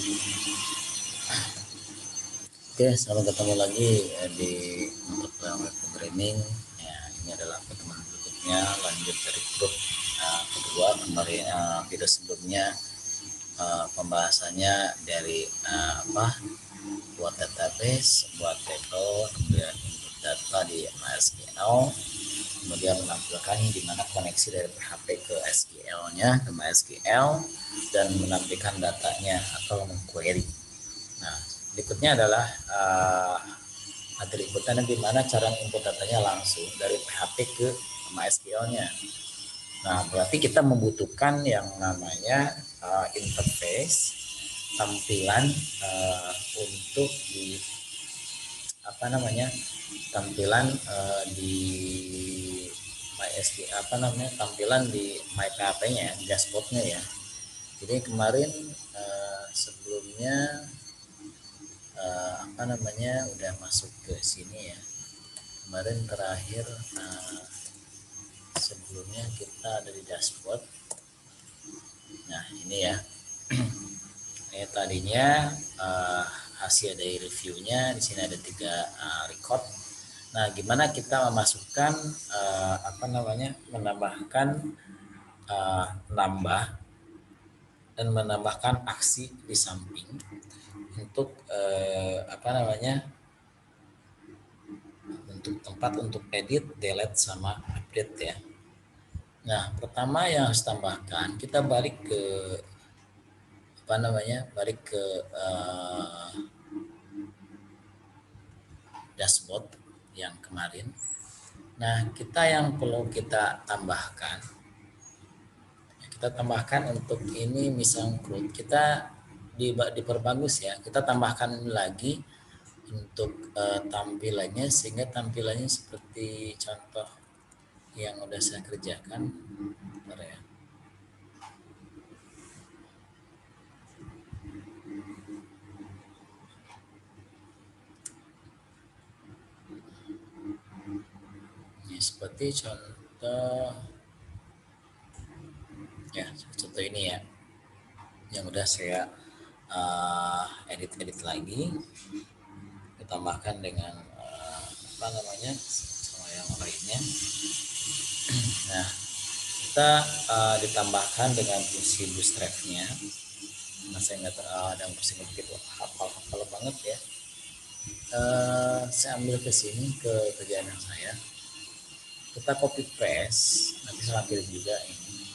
Oke, selamat ketemu lagi di untuk web programming. Ya, ini adalah pertemuan berikutnya lanjut dari grup kedua. Kemarin video sebelumnya pembahasannya dari buat database, buat table, kemudian input data di MySQL, kemudian menampilkan di mana koneksi dari PHP ke SQL-nya ke MySQL dan menampilkan datanya atau mengquery. Nah, berikutnya adalah materi inputannya di mana cara input datanya langsung dari PHP ke MySQL-nya. Nah, berarti kita membutuhkan yang namanya interface tampilan untuk di tampilan di MySQL tampilan di MyPHP-nya, dashboard-nya ya. Jadi kemarin sebelumnya udah masuk ke sini ya. Kemarin terakhir sebelumnya kita ada di dashboard. Nah, ini ya. Tadinya hasil dari reviewnya di sini ada 3 record. Nah, gimana kita memasukkan menambahkan nambah dan menambahkan aksi di samping untuk untuk tempat untuk edit, delete sama update ya. Nah, pertama yang harus tambahkan, kita balik ke dashboard yang kemarin. Nah, yang perlu kita tambahkan untuk ini misal kita diperbagus ya. Kita tambahkan lagi untuk tampilannya sehingga tampilannya seperti contoh yang udah saya kerjakan. Bentar ya. Ini seperti contoh ini ya, yang udah saya edit lagi, ditambahkan dengan sama yang lainnya. Nah, kita ditambahkan dengan fungsi bootstrap-nya. Nah, saya nggak ada fungsi begitu hafal banget ya. Saya ambil ke sini ke kerjaan yang saya. Kita copy paste, nanti saya kirim juga ini.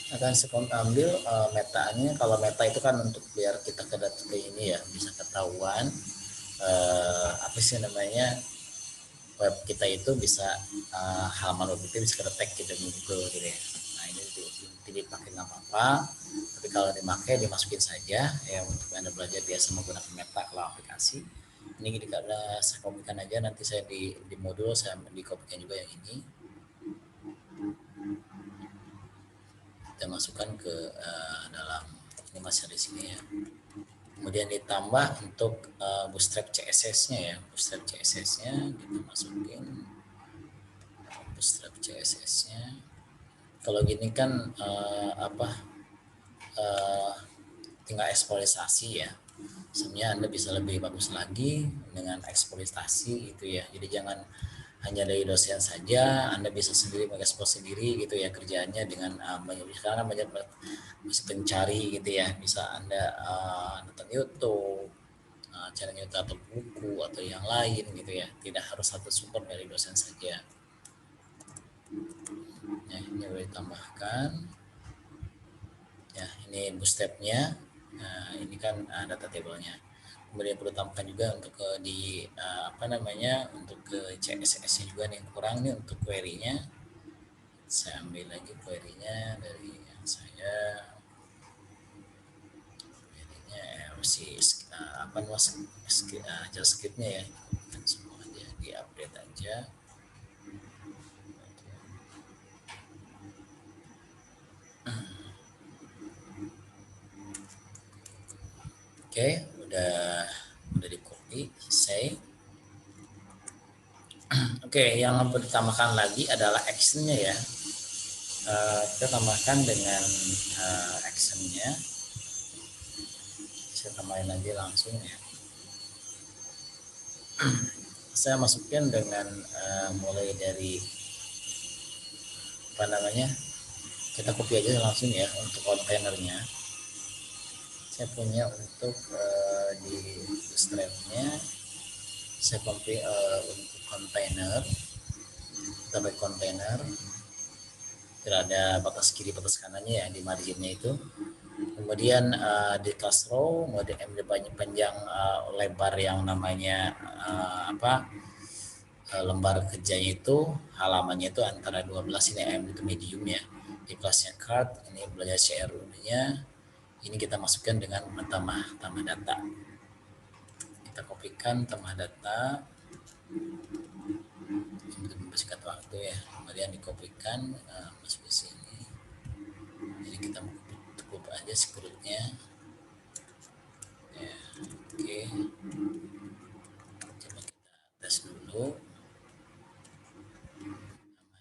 Akan saya ambil metanya. Kalau meta itu kan untuk biar kita ke ini ya, bisa ketahuan web kita itu bisa halaman web itu bisa kedetek gitu Google gitu ya. Nah, ini dipakai nggak apa-apa, tapi kalau dimasukin saja ya untuk Anda belajar biasa menggunakan meta kalau aplikasi. Ini karena saya kopikan aja, nanti saya di modul saya dikopikan juga yang ini. Kita masukkan ke dalam ini masih di sini ya. Kemudian ditambah untuk bootstrap CSS-nya ya. Bootstrap CSS-nya kita masukin bootstrap CSS-nya. Kalau gini kan tinggal eksploitasi ya. Sebenarnya Anda bisa lebih bagus lagi dengan eksploitasi itu ya. Jadi jangan hanya dari dosen saja, Anda bisa sendiri mengekspor sendiri gitu ya kerjaannya dengan karena banyak bisa pencari gitu ya. Bisa Anda nonton YouTube, cari YouTube atau buku atau yang lain gitu ya. Tidak harus satu sumber dari dosen saja. Ya, ini boleh ditambahkan. Ya, ini bootstrap-nya. Nah, ini kan data table-nya. Kemudian perlu tambahkan juga untuk untuk ke CSS-nya juga nih, kurang nih untuk query-nya. Saya ambil lagi query-nya dari yang saya. Query-nya JavaScript-nya ya. Kan semua aja di-update aja. Oke, udah di copy, selesai. Oke, yang perlu ditambahkan lagi adalah action-nya ya. kita tambahkan dengan actionnya. Saya tambahin aja langsung ya. Saya masukin dengan mulai dari apa namanya, kita copy aja langsung ya untuk kontainernya. Saya punya untuk di Bootstrap-nya saya copy untuk kontainer, kita pakai kontainer, tidak ada batas kiri batas kanannya ya di marginnya itu. Kemudian di class row kemudian panjang lebar yang namanya lembar kerjanya itu halamannya itu antara 12 ini itu medium ya. Di kelasnya card ini belajar CRU-nya, ini kita masukkan dengan tambah data. Kita kopikan tambah data, bersingkat waktu ya, kemudian dikopikan masuk ke sini. Jadi kita cukup aja scriptnya ya. Oke, coba kita tes dulu.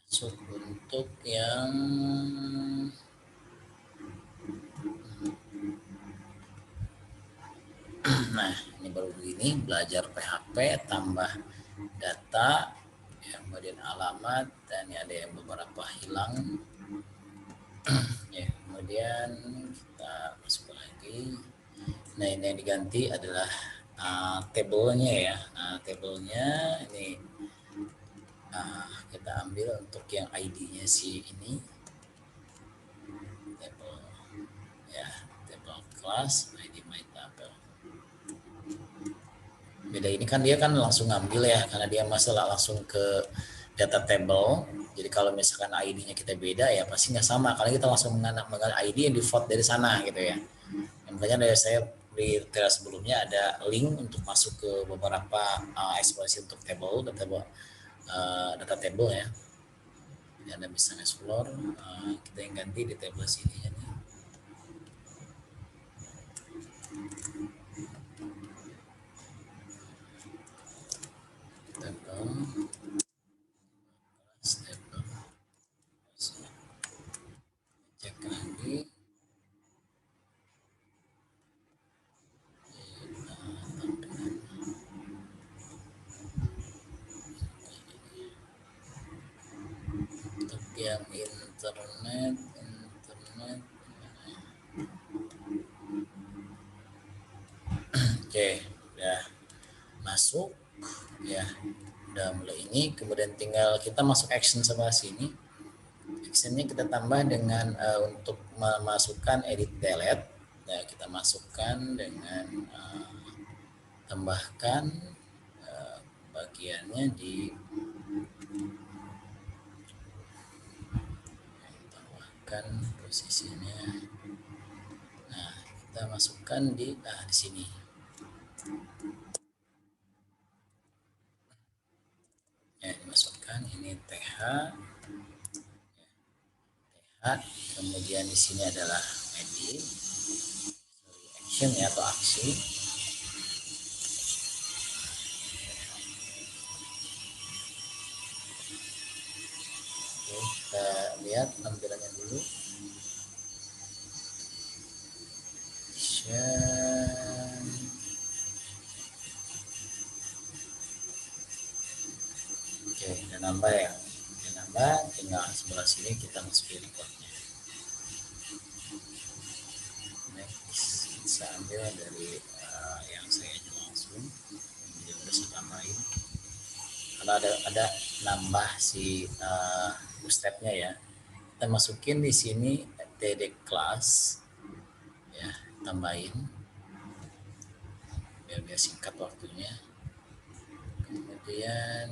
Masuk untuk yang nah ini baru begini, belajar PHP tambah data ya, kemudian alamat, dan ini ada yang beberapa hilang ya. Kemudian kita masuk lagi. Nah ini yang diganti adalah tabelnya ya. Nah tabelnya ini kita ambil untuk yang ID-nya si ini, table ya, table class ID my table. Beda ini kan dia kan langsung ngambil ya, karena dia masalah langsung ke data table. Jadi kalau misalkan ID-nya kita beda ya pasti nggak sama, karena kita langsung mengenal ID yang default dari sana gitu ya. Makanya dari saya di teras sebelumnya ada link untuk masuk ke beberapa ekspresi untuk table, data table ya. Jadi Anda bisa explore, kita yang ganti di table sini ya. Cek lagi. Untuk yang internet oke, udah masuk ya, udah mulai ini. Kemudian tinggal kita masuk action sebelah sini. Actionnya kita tambah dengan untuk memasukkan edit delete. Nah, kita masukkan dengan tambahkan bagiannya di tambahkan posisinya. Nah, kita masukkan di sini. Ya, dimasukkan ini TH. Kemudian di sini adalah edit, action ya, atau aksi. Oke, kita lihat tampilannya dulu. Oke, udah nambah ya. Udah nambah, tinggal sebelah sini kita masukin recordnya. Bisa ambil dari yang saya langsung, jadi udah saya tambahin. Kalau ada nambah si bootstrap-nya ya, kita masukin di sini td class ya, tambahin biar singkat waktunya. Kemudian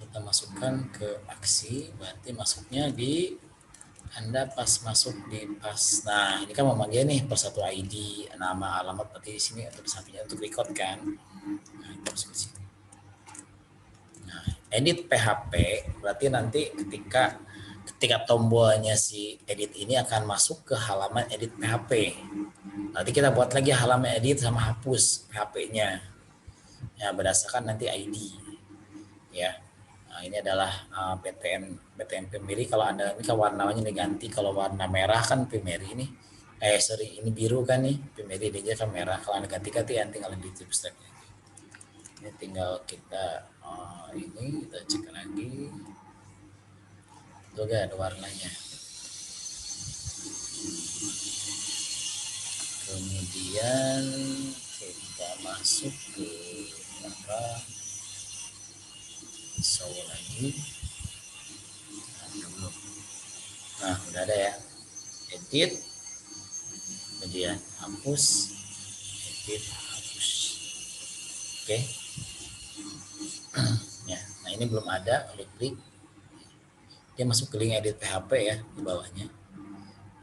kita masukkan ke aksi, berarti masuknya di Anda pas masuk di pas. Nah, ini kan memanggil nih per satu ID, nama, alamat, berarti di sini untuk sampingnya untuk record kan. Nah, terus ke sini. Nah, edit PHP berarti nanti ketika tombolnya si edit ini akan masuk ke halaman edit PHP. Nanti kita buat lagi halaman edit sama hapus PHP-nya. Ya, berdasarkan nanti ID. Ya. ini adalah BTN Pemeri. Kalau Anda ini kan warnanya diganti, kalau warna merah kan Pemeri ini. Sorry, ini biru kan nih, Pemeri dia kan merah. Kalau Anda ganti-ganti ya tinggal di tip stepnya. Ini tinggal kita ini kita cek lagi. Tuh ada warnanya. Kemudian kita masuk ke apa? Show lagi. Nah, udah ada ya. Edit, kemudian hapus, edit, hapus. Oke. Ya, nah ini belum ada. Klik, dia masuk ke link edit PHP ya di bawahnya.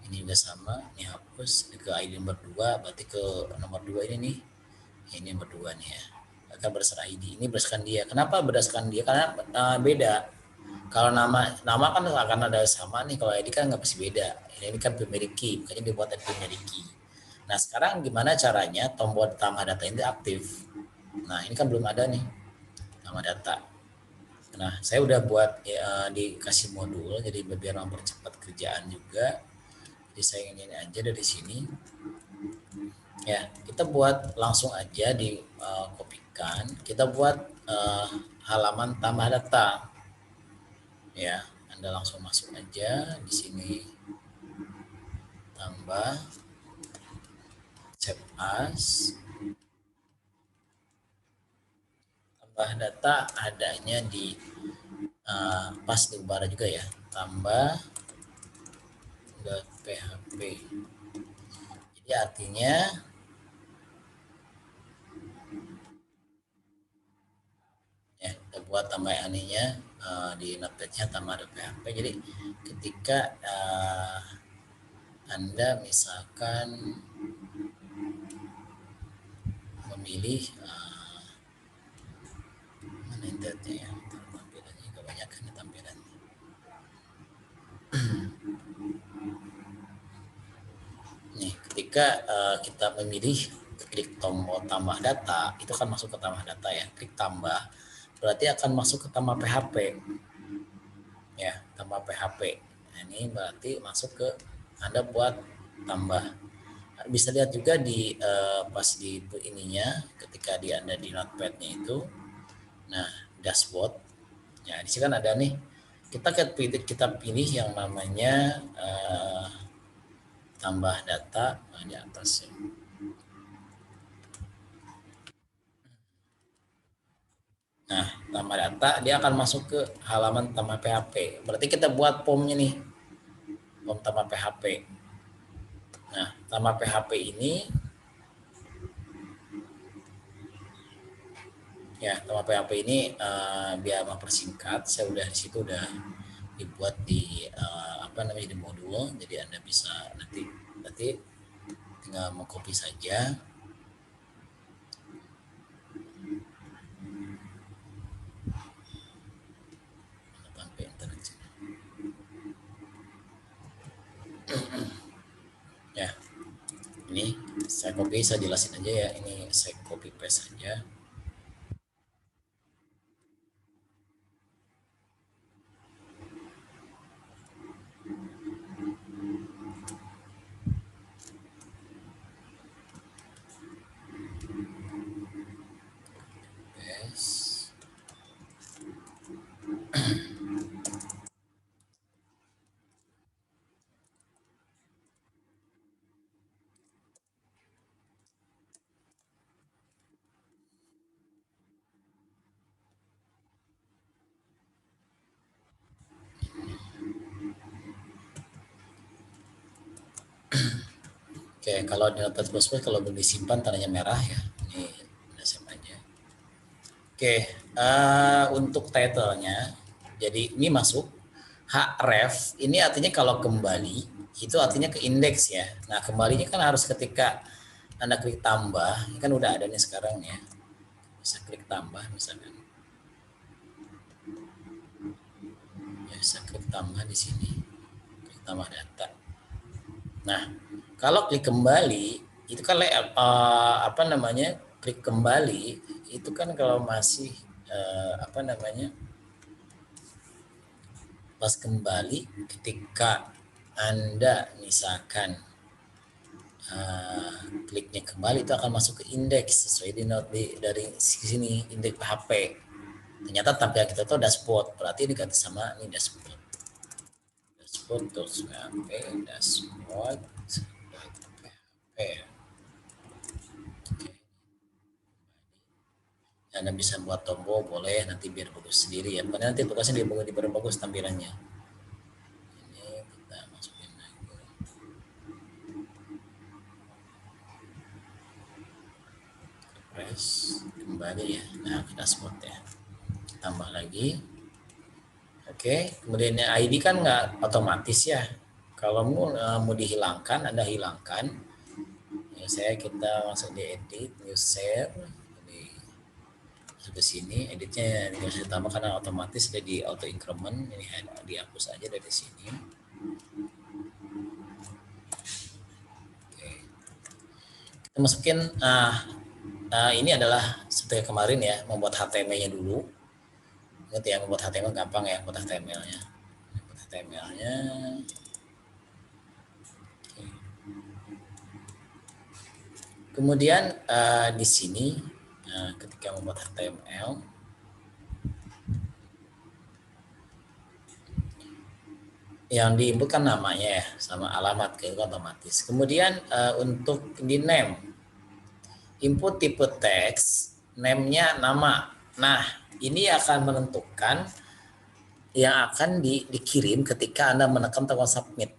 Ini juga sama, ini hapus ke ID nomor 2, berarti ke nomor 2 ini nih. Ini nomor 2 nih ya. Akan berdasarkan ID. Ini berdasarkan dia. Kenapa berdasarkan dia? Karena beda. Kalau nama kan akan ada sama nih, kalau ID kan nggak pasti beda. Ini kan pemiliki, makanya dibuat dari pemiliki. Nah sekarang gimana caranya tombol tambah data ini aktif? Nah ini kan belum ada nih tambah data. Nah saya udah buat dikasih modul, jadi biar mempercepat kerjaan juga. Jadi saya ingin aja dari sini. Ya kita buat langsung aja di kopikan. Kita buat halaman tambah data. Ya, Anda langsung masuk aja di sini, tambah, save as, tambah data adanya di pas di utara juga ya, tambah .php. Jadi artinya ya kita buat tambah aninya di notepad-nya tambah .php. Jadi ketika Anda misalkan memilih mana internetnya ya, tampilannya kebanyakan ya tampilannya. Nih, ketika kita memilih klik tombol tambah data, itu kan masuk ke tambah data ya, klik tambah, berarti akan masuk ke tambah PHP. Ya, tambah PHP. Nah, ini berarti masuk ke Anda buat tambah. Bisa lihat juga di pas di ininya, ketika di Anda di notepad-nya itu, nah dashboard, ya di sini kan ada nih, kita pilih yang namanya tambah data di atas ya. Nah, tambah data dia akan masuk ke halaman tambah PHP. Berarti kita buat formnya nih, form tambah PHP. Nah, tambah PHP ini ya, tambah PHP ini biar mempersingkat, saya udah di situ udah dibuat di apa namanya di modul, jadi Anda bisa nanti tinggal mengcopy saja. Sampai internet sini. Ya, ini saya copy, saya jelasin aja ya, ini saya copy paste saja. Oke, kalau di Notepad++ kalau belum disimpan tandanya merah ya. Ini udah save aja. Oke, untuk title-nya, jadi ini masuk href. Ini artinya kalau kembali itu artinya ke indeks ya. Nah kembalinya kan harus ketika Anda klik tambah, ini kan udah ada nih sekarang ya. Bisa klik tambah misalkan. Ya, bisa klik tambah di sini. Klik tambah data. Nah, kalau klik kembali itu kan apa namanya? Klik kembali itu kan kalau masih apa namanya? pas kembali ketika Anda misalkan kliknya kembali, itu akan masuk ke indeks sesuai dari sini indeks PHP. Ternyata tampilan kita tuh dashboard, berarti ini ganti sama ini dashboard. Dashboard.php, dashboard PHP. Anda bisa buat tombol, boleh, nanti biar bagus sendiri ya. Pokoknya nanti tugasnya diperbagus tampilannya. Ini kita masukin lagi. Press kembali ya. Nah, ke dashboard ya. Tambah lagi. Oke, kemudian ID kan nggak otomatis ya. Kalau mau dihilangkan, Anda hilangkan. Ya, kita masuk di edit, new share, ke sini, editnya tidak usah ditambah karena otomatis sudah di auto increment. Ini dihapus aja dari sini. Oke. Kita masukin ini adalah seperti kemarin ya, membuat HTML-nya dulu. Ingat ya, membuat HTML gampang ya, membuat HTML-nya. Membuat HTML-nya. Oke. Kemudian di sini ketika membuat HTML, yang diinput kan namanya ya, sama alamat itu otomatis. Kemudian untuk di name, input tipe teks, name-nya nama. Nah, ini akan menentukan yang akan dikirim ketika Anda menekan tombol submit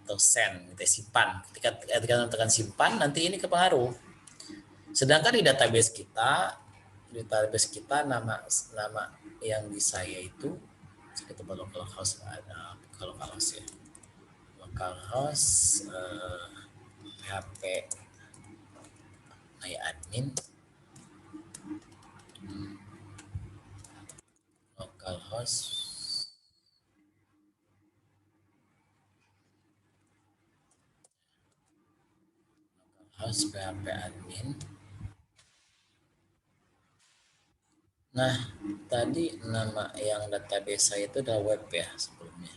atau send, gitu, simpan. Ketika menekan simpan, nanti ini kepengaruh. Sedangkan di database kita nama yang di saya itu kita localhost ada localhost ya, localhost PHP admin, localhost PHP admin. Nah, tadi nama yang database saya itu adalah web ya sebelumnya.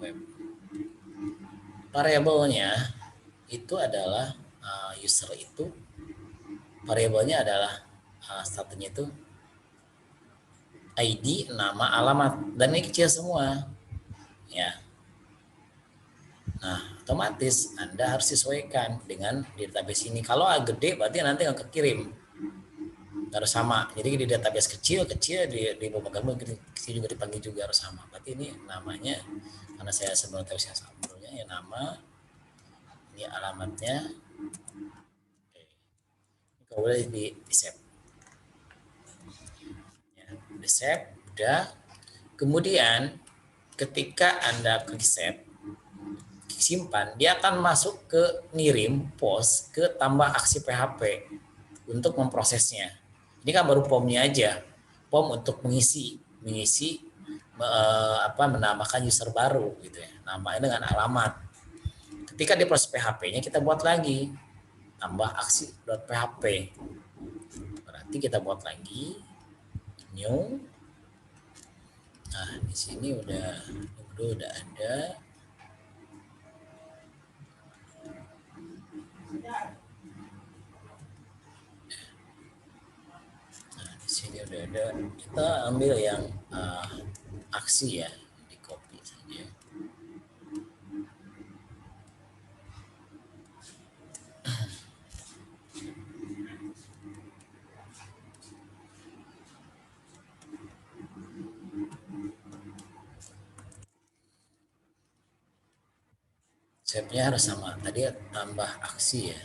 Web. Variabelnya itu adalah user itu. Variabelnya adalah statusnya itu ID, nama, alamat, dan ini kecil semua. Ya. Nah, otomatis Anda harus sesuaikan dengan database ini. Kalau gede berarti nanti nggak kekirim. Harus sama. Jadi di database kecil di pemegang kecil juga dipanggil juga harus sama. Berarti ini namanya, karena saya sebelum tahu saya sebelumnya ya nama, ini alamatnya. Kalau boleh di save. Ya, di save udah. Kemudian ketika Anda klik save, simpan, dia akan masuk ke ngirim post ke tambah aksi PHP untuk memprosesnya. Ini kan baru formnya aja, form untuk mengisi menambahkan user baru gitu ya, namanya dengan alamat. Ketika di proses PHP-nya kita buat lagi tambah aksi.php, berarti kita buat lagi new. Nah di sini udah ada. Nah, di sini udah ada. Kita ambil yang aksi ya, di copy saja. Shape-nya harus sama. Tadi tambah aksi ya.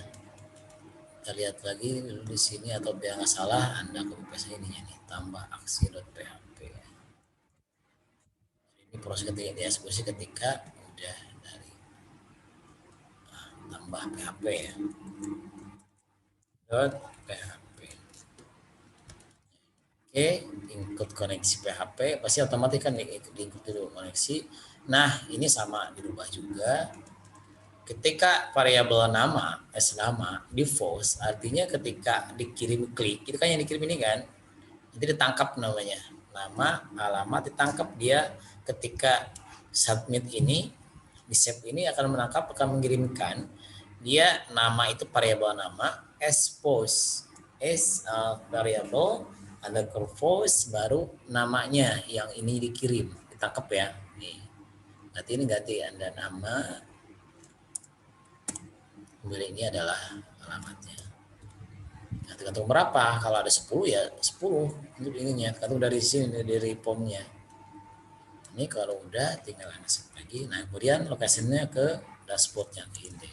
Kita lihat lagi dulu di sini, atau biar nggak salah Anda copy paste ininya nih, tambah aksi.php. Ini proses ketika dieksekusi ketika udah dari tambah PHP ya. .php. Oke, include koneksi PHP, pasti otomatis kan di-include dulu koneksi. Nah, ini sama dirubah juga. Ketika variabel nama di false, artinya ketika dikirim klik, itu kan yang dikirim ini kan, jadi ditangkap namanya. nama, alamat ditangkap dia ketika submit ini di save ini akan menangkap, akan mengirimkan dia nama itu variabel nama, expose is variable underscore post baru namanya yang ini dikirim ditangkap ya. Nih. Nanti ini ganti Anda nama, kemudian ini adalah alamatnya. Nah, tergantung berapa, kalau ada 10 ya 10 untuk ininya, tergantung dari sini dari formnya. Ini kalau udah tinggal Anda save lagi. Nah, kemudian lokasinya ke dashboardnya ini.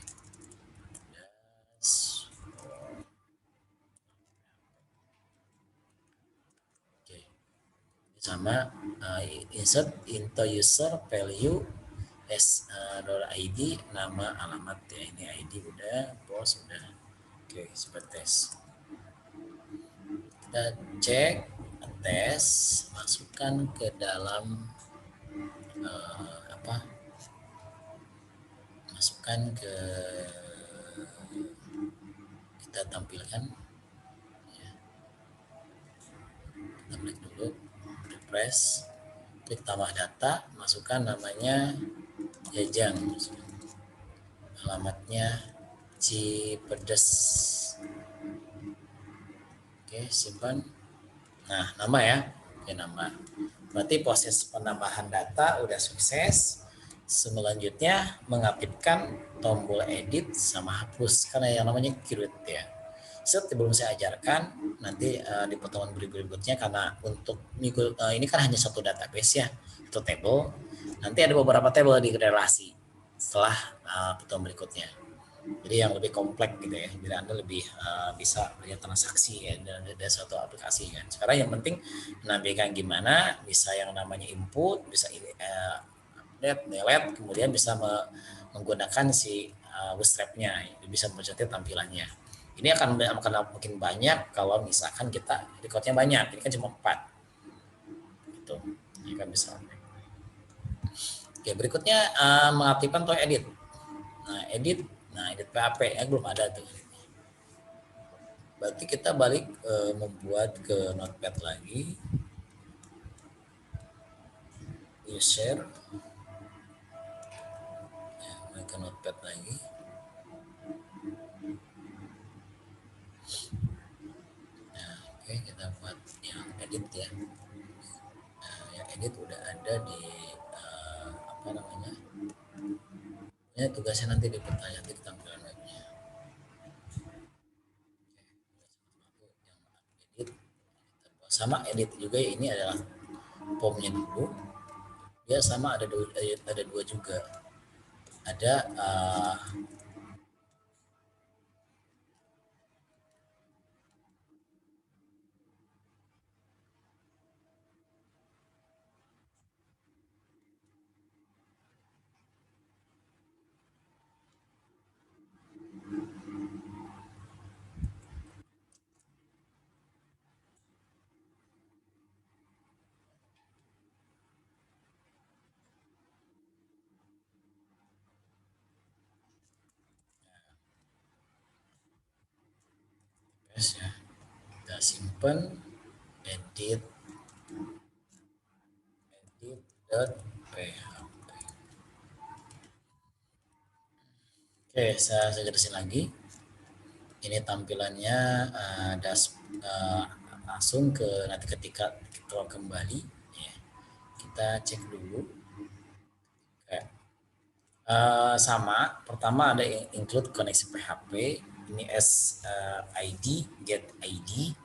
Oke. Sama insert into user value as .id nama alamat ya, ini ID udah, bos udah. Oke, coba tes. Kita cek tes, masukkan ke dalam masukkan ke, kita tampilkan ya. Kita klik dulu, refresh, klik tambah data, masukkan namanya Jajang, alamatnya Cipedes. Oke, simpan. Nah, nama ya. Oke, nama. Berarti proses penambahan data udah sukses. Selanjutnya mengaktifkan tombol edit sama hapus karena yang namanya keyword ya. Sebelum saya ajarkan nanti di pertemuan berikutnya, karena untuk ini kan hanya satu database ya, itu table. Nanti ada beberapa table di relasi setelah pertemuan berikutnya. Jadi yang lebih kompleks gitu ya, biar Anda lebih bisa melihat transaksi ya dari suatu aplikasi kan. Sekarang yang penting menampilkan gimana, bisa yang namanya input, bisa delete, kemudian bisa menggunakan si bootstrap-nya, bisa mencetak tampilannya. Ini akan makin banyak kalau misalkan kita recordnya banyak. Ini kan cuma 4. Gitu. Ini kan bisa. Oke, berikutnya mengaktifkan tool edit. Nah, edit PHP ya belum ada tuh. Berarti kita balik membuat ke Notepad lagi. Share. Ya, ke Notepad lagi. Nah, oke, kita buat yang edit ya. Nah, yang edit udah ada di apa namanya? Ya, tugasnya nanti di pertanyaan di tampilan webnya. Edit. Sama edit juga ini adalah formnya dulu. Dia sama ada dua juga. Ada ya. Kita simpan edit php. Oke, saya jelasin lagi. Ini tampilannya langsung ke nanti ketika kita kembali ya. Kita cek dulu. Oke. Sama, pertama ada include koneksi PHP, ini as ID, get ID,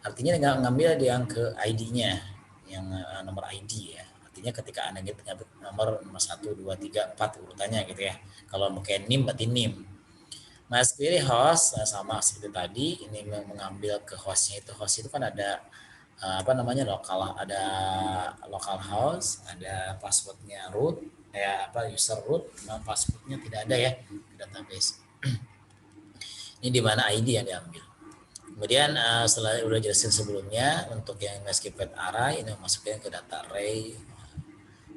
artinya ngambil yang ke ID-nya, yang nomor ID ya. Artinya ketika Anda ngambil nomor 1, 2, 3, 4 urutannya gitu ya. Kalau pakai NIM berarti NIM. MySQL host sama seperti tadi, ini mengambil ke hostnya itu. Host itu kan ada apa namanya local host, ada passwordnya root, user root, nah passwordnya tidak ada ya di database. Ini di mana ID yang diambil. Kemudian setelah udah jelasin sebelumnya, untuk yang MySQL array ini masuknya ke data array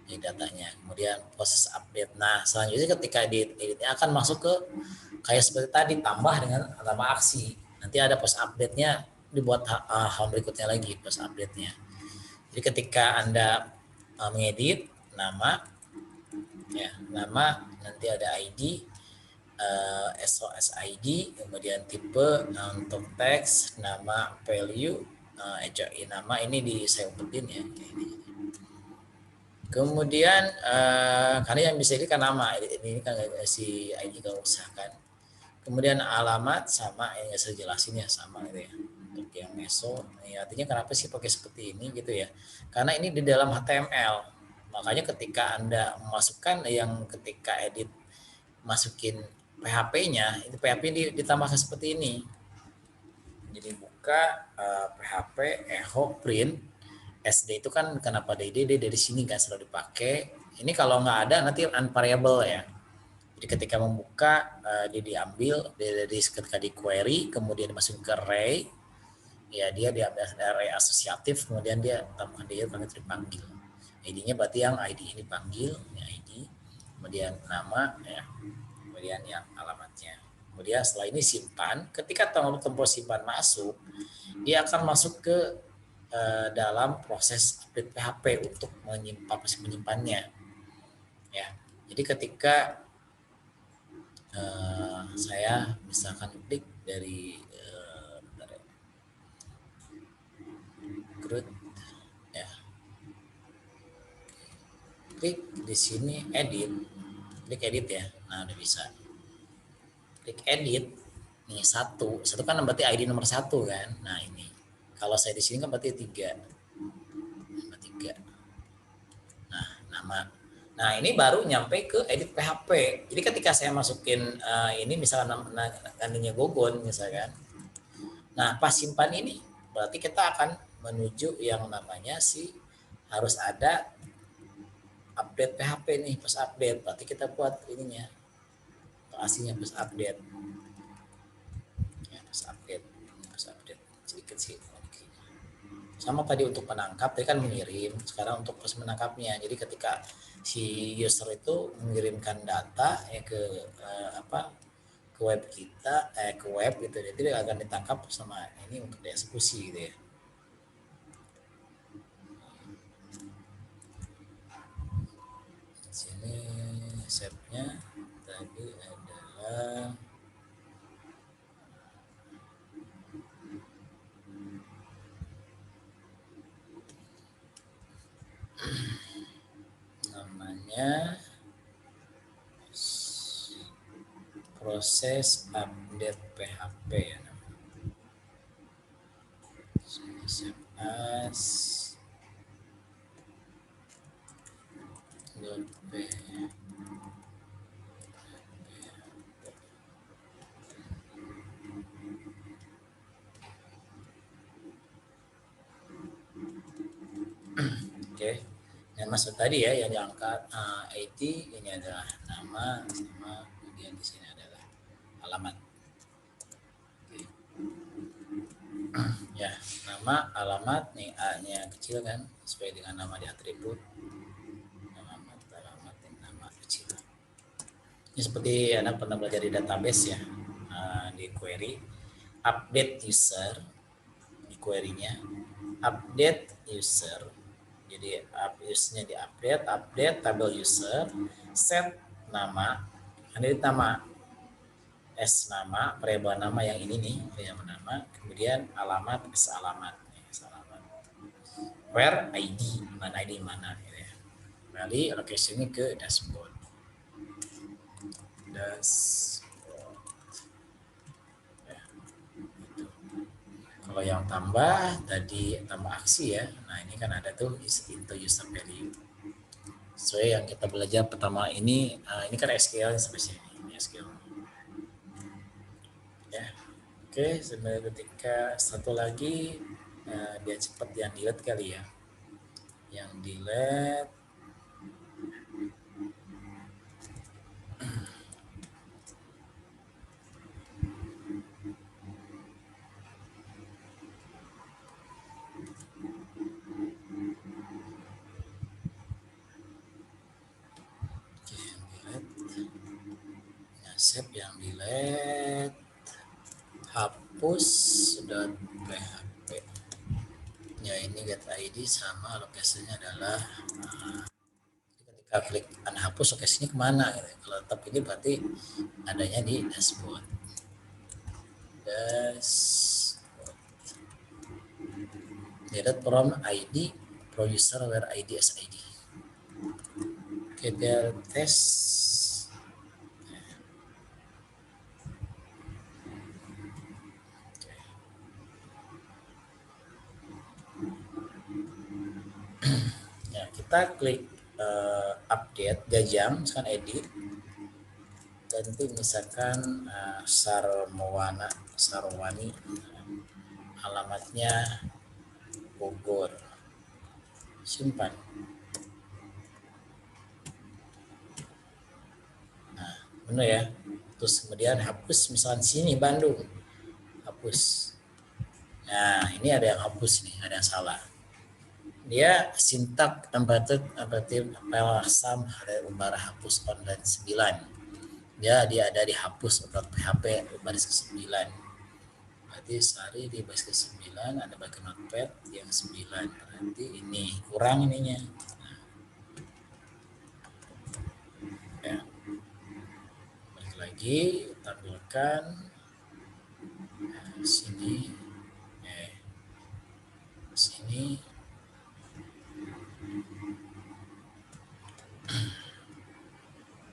ini datanya. Kemudian proses update. Nah, selanjutnya ketika editnya akan masuk ke kayak seperti tadi, tambah dengan tambah aksi. Nanti ada post update-nya, dibuat hal berikutnya lagi post update-nya. Jadi ketika Anda mengedit nama, ya nama nanti ada ID, SOS ID, kemudian tipe untuk teks, nama, value, nama ini saya umpetin ya. Kemudian karena yang bisa ini kan nama, ini kan si ID kalau usahakan. Kemudian alamat sama yang saya jelasin ya sama gitu ya. Untuk yang meso, ya artinya kenapa sih pakai seperti ini gitu ya? Karena ini di dalam HTML. Makanya ketika Anda memasukkan yang ketika edit masukin PHP-nya, itu PHP ditambahkan seperti ini. Jadi buka PHP echo print SD itu kan kenapa DD dari sini kan selalu dipakai. Ini kalau nggak ada nanti unvariable ya. Jadi ketika membuka dia diambil dari ketika di query kemudian dimasukin ke array, ya dia diambil array asosiatif kemudian dia tambahkan dia karena dipanggil. ID-nya berarti yang ID ini panggil, ya ID, kemudian nama ya, kemudian yang alamatnya. Kemudian setelah ini simpan, ketika tombol simpan masuk, dia akan masuk ke dalam proses update PHP untuk menyimpannya. Ya, jadi ketika saya misalkan klik dari root ya, klik di sini edit, klik edit ya, nah udah bisa klik edit nih satu kan berarti ID nomor 1 kan, nah ini kalau saya di sini kan berarti 3, nah nama. Nah ini baru nyampe ke edit PHP. Jadi ketika saya masukin ini misalnya namanya Gogon misalkan. Nah pas simpan ini berarti kita akan menuju yang namanya harus ada update PHP nih, pas update. Berarti kita buat ininya aslinya pas update. Ya, pas update sedikit sih. Sama tadi untuk penangkap, tadi kan mengirim, sekarang untuk proses menangkapnya. Jadi ketika si user itu mengirimkan data ya ke ke web kita, ke web gitu, jadi dia akan ditangkap sama ini untuk dieksekusi gitu ya. Di sini shape-nya tadi adalah namanya proses update PHP ya namanya. Save as Oke. Yang maksud tadi ya yang diangkat ID ini adalah nama sama kemudian di sini adalah alamat. Oke. Ya, nama, alamat nih A-nya kecil kan sesuai dengan nama di atribut. Alamat dan nama kecil. Ini seperti Anda pernah belajar di database ya, di query update user di query-nya update user. Jadi usernya di update tabel user, set nama, ini nama S nama, variabel nama yang ini nih, variabel nama, kemudian alamat S alamat, where ID mana gitu ya. Kembali location-nya ke dashboard. Ya, kalau yang tambah tadi tambah aksi ya. Nah ini kan ada tuh into user value. Sesuai yang kita belajar pertama ini kan SQL spesial ini SQL. Ya, oke. Sebenarnya ketika satu lagi dia cepat yang delete kali ya. Yang delete save yang delete hapus php Ya, ini get ID sama lokasinya adalah ketika klik unhapus lokasinya kemana gitu. Kalau tetap ini berarti adanya di dashboard. Data from ID pro user where ID as ID. Oke, biar tes. Ya, kita klik update jajam, misalkan edit, ganti misalkan Sarwani, alamatnya Bogor, simpan. Nah, benar ya. Terus kemudian hapus, misalkan sini Bandung, hapus. Nah, ini ada yang hapus nih, ada yang salah. Dia sintak empatir pelasam ada umbar hapus online 9. Dia ada di hapus.php baris ke-9. Berarti Sari di baris ke-9 ada bagian notepad yang 9. Berarti ini kurang ininya. Ya. Balik lagi, tampilkan sini. Sini.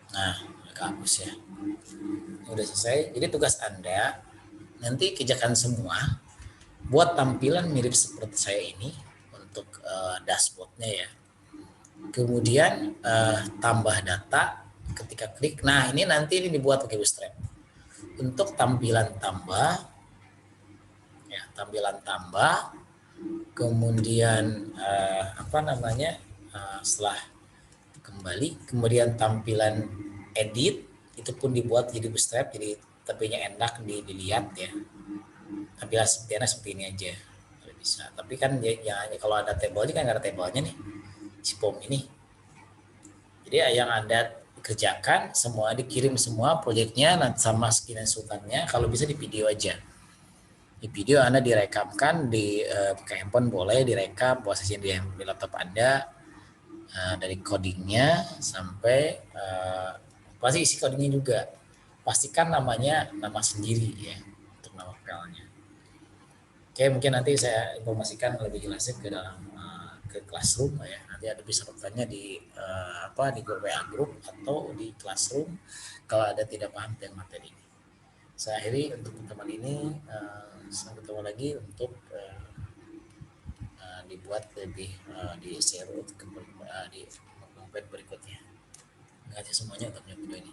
Nah, hapus ya. Udah selesai. Jadi tugas Anda nanti kerjakan semua buat tampilan mirip seperti saya ini untuk dashboardnya ya. Kemudian tambah data ketika klik. Nah, ini nanti ini dibuat pakai Bootstrap. Untuk tampilan tambah, ya tampilan tambah, kemudian setelah kembali, kemudian tampilan edit itu pun dibuat jadi Bootstrap, jadi tapinya enak dilihat ya. Tampilan seperti ini aja bisa. Tapi kan ya kalau ada tabelnya kan nggak ada tabelnya nih si form ini. Jadi yang Anda kerjakan semua dikirim semua proyeknya sama screenshotnya, kalau bisa di video aja. Di video Anda direkamkan di pakai handphone boleh direkam posisi di laptop Anda dari codingnya sampai pasti isi codingnya juga. Pastikan namanya nama sendiri ya untuk nama filenya. Oke, mungkin nanti saya informasikan lebih jelasnya ke dalam ke Classroom ya. Nanti ada bisa bertanya di di grup WA group atau di Classroom kalau ada tidak paham dengan materi ini. Saya akhiri untuk teman ini, sampai ketemu lagi untuk dibuat lebih di share di dompet berikutnya. Terima kasih semuanya untuk video ini.